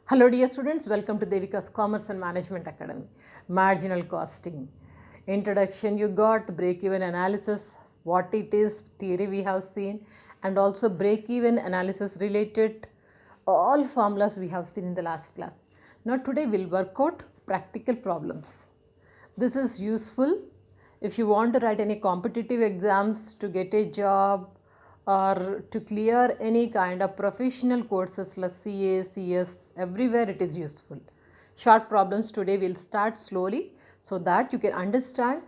Hello dear students, welcome to Devika's Commerce and Management Academy. Marginal costing. Introduction you got, break-even analysis, what it is, theory we have seen, and also break-even analysis related all formulas we have seen in the last class. Now today we'll work out practical problems. This is useful if you want to write any competitive exams to get a job or to clear any kind of professional courses like CA, CS, everywhere it is useful. Short problems today will start slowly so that you can understand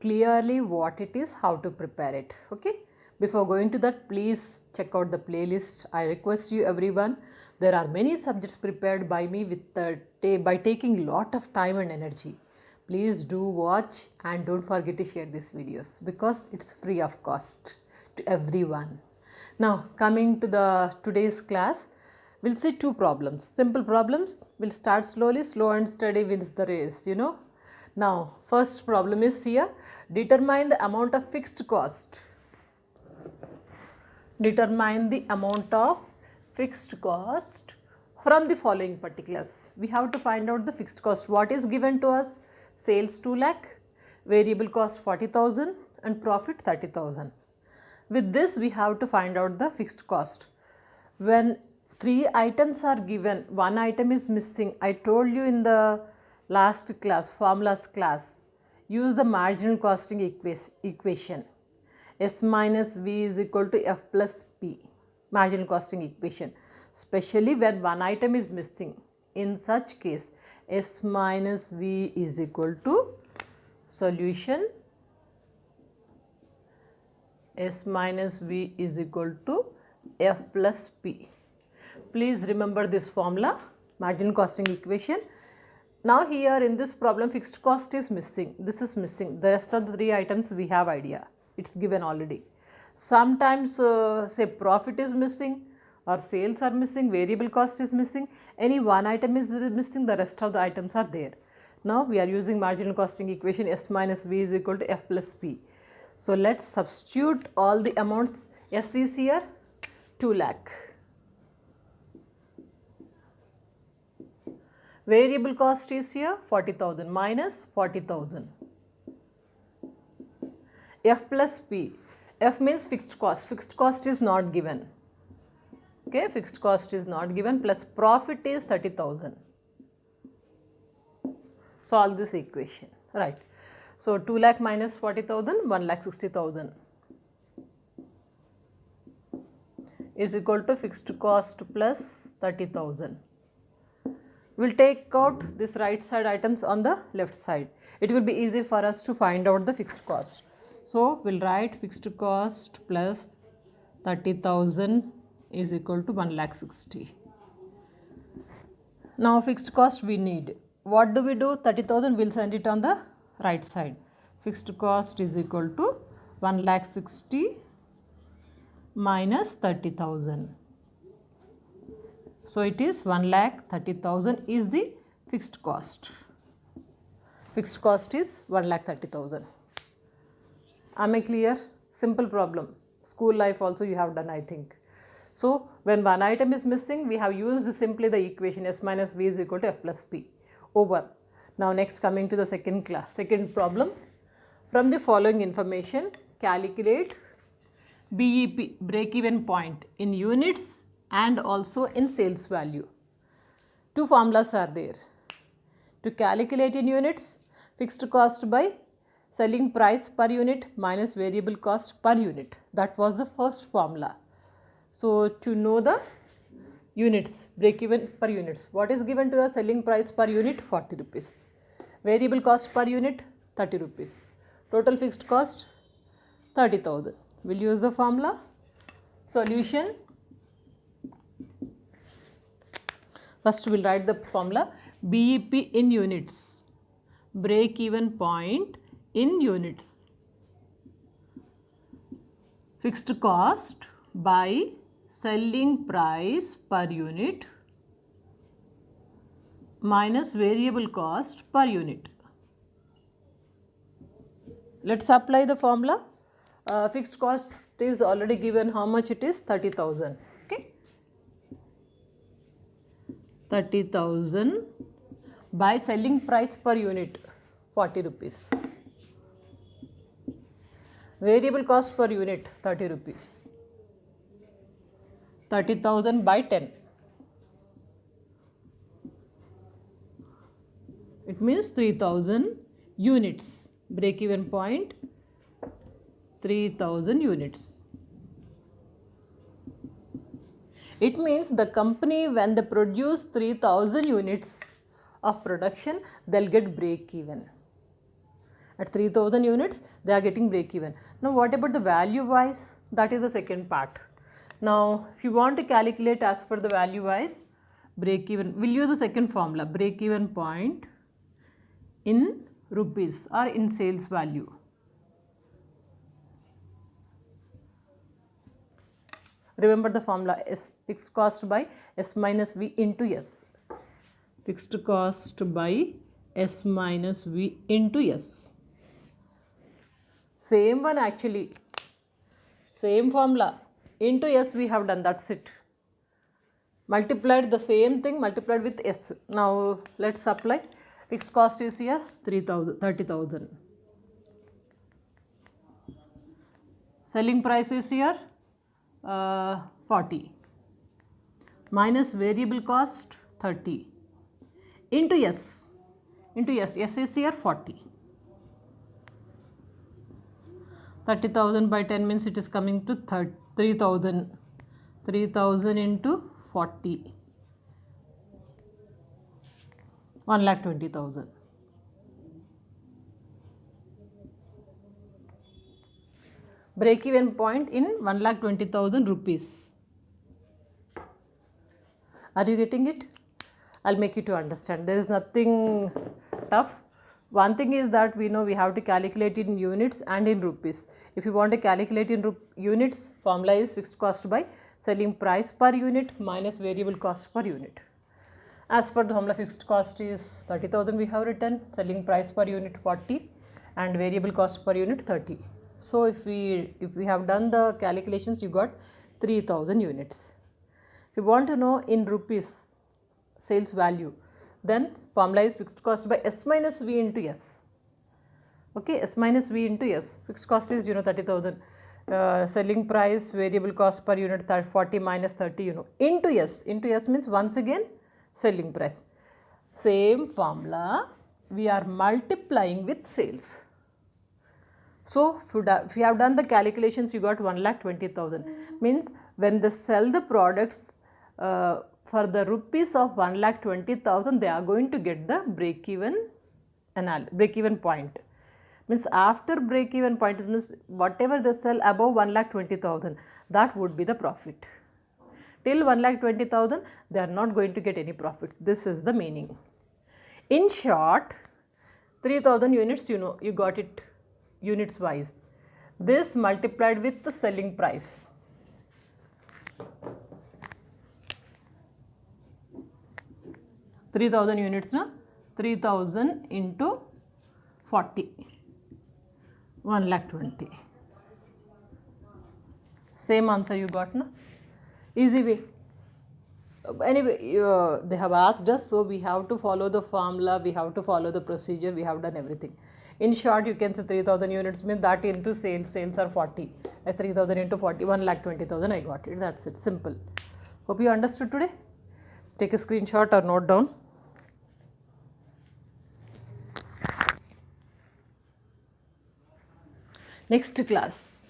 clearly what it is, how to prepare it. Okay. Before going to that, please check out the playlist. I request you everyone. There are many subjects prepared by me by taking lot of time and energy. Please do watch and don't forget to share these videos because it's free of cost to everyone. Now coming to the today's class, we'll see two problems, simple problems. We'll start slowly, slow and steady wins the race, you know. Now first problem is here, determine the amount of fixed cost. Determine the amount of fixed cost from the following particulars. We have to find out the fixed cost. What is given to us? Sales 2 lakh, variable cost 40,000 and profit 30,000. With this we have to find out the fixed cost. When 3 items are given, 1 item is missing. I told you in the last class, formulas class, use the marginal costing equation. S minus V is equal to F plus P, marginal costing equation. Especially when 1 item is missing. In such case, S minus V is equal to solution S minus V is equal to F plus P. Please remember this formula, marginal costing equation. Now here in this problem fixed cost is missing, this is missing, the rest of the 3 items we have idea, it's given already. Sometimes say profit is missing or sales are missing, variable cost is missing, any one item is missing, the rest of the items are there. Now we are using marginal costing equation S minus V is equal to F plus P. So let's substitute all the amounts. S is here 2 lakh. Variable cost is here 40,000 minus 40,000. F plus P. F means fixed cost. Fixed cost is not given. Okay, fixed cost is not given, plus profit is 30,000. Solve this equation, right. So 2 lakh minus 40,000, 1 lakh 60,000 is equal to fixed cost plus 30,000. We will take out this right side items on the left side. It will be easy for us to find out the fixed cost. So we will write fixed cost plus 30,000 is equal to 1 lakh 60. Now fixed cost we need. What do we do? 30,000 we will send it on the right side. Fixed cost is equal to 1 lakh 60 minus 30,000. So it is 1 lakh 30,000 is the fixed cost. Fixed cost is 1 lakh 30,000. Am I clear? Simple problem. School life also you have done, I think. So when one item is missing, we have used simply the equation S minus V is equal to F plus P. Over. Now next coming to the second problem. From the following information, calculate BEP, break-even point, in units and also in sales value. Two formulas are there. To calculate in units, fixed cost by selling price per unit minus variable cost per unit. That was the first formula. So to know the units, break-even per units, what is given to us? Selling price per unit 40 rupees, variable cost per unit 30 rupees, total fixed cost 30,000. We'll use the formula. Solution. First we'll write the formula. BEP in units, break-even point in units, fixed cost by selling price per unit minus variable cost per unit. Let's apply the formula. Fixed cost is already given, how much it is? 30,000. Okay. 30,000 by selling price per unit 40 rupees. Variable cost per unit 30 rupees. 30,000 by 10. It means 3,000 units. Break even point 3,000 units. It means the company, when they produce 3,000 units of production, they'll get break even. At 3,000 units, they are getting break even. Now, what about the value wise? That is the second part. Now, if you want to calculate as per the value wise, break even, we'll use the second formula, break even point in rupees or in sales value. Remember the formula is fixed cost by S minus V into S. Fixed cost by S minus V into S. Same one actually. Same formula. Into S we have done, that's it. Multiplied the same thing, multiplied with S. Now let's apply. Fixed cost is here 30,000. Selling price is here 40 minus variable cost 30 into S. S is here 40. 30,000 by 10 means it is coming to 3,000. 3,000 into 40. 1,20,000. Break even point in 1,20,000 rupees. Are you getting it? I'll make you to understand. There is nothing tough. One thing is that we know we have to calculate in units and in rupees. If you want to calculate in units, formula is fixed cost by selling price per unit minus variable cost per unit. As per the formula, fixed cost is 30,000 we have written, selling price per unit 40 and variable cost per unit 30. So if we have done the calculations, you got 3,000 units. If you want to know in rupees sales value, then formula is fixed cost by S minus V into S. Okay, S minus V into S. Fixed cost is 30,000. Selling price, variable cost per unit 40 minus 30 into S. Into S means once again selling price. Same formula we are multiplying with sales. So if you have done the calculations, you got 1,20,000. Means when they sell the products for the rupees of 1,20,000, they are going to get the break even point. Means after break even point, means whatever they sell above 1,20,000, that would be the profit. Till 1,20,000, they are not going to get any profit. This is the meaning. In short, 3,000 units, you got it units wise. This multiplied with the selling price. $3,000 units, na? 3,000 into 40, 1,20,000. Same answer you got, na? Easy way. Anyway, they have asked us, so we have to follow the formula, we have to follow the procedure, we have done everything. In short, you can say 3,000 units means that into sales. Sales are 40. As 3,000 into 40, 1,20,000 I got it. That's it. Simple. Hope you understood today. Take a screenshot or note down. Next class,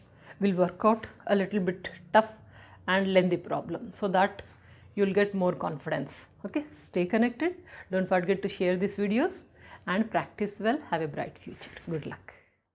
we'll work out a little bit tough and lengthy problem so that you'll get more confidence. Okay, stay connected. Don't forget to share these videos and practice well. Have a bright future. Good luck.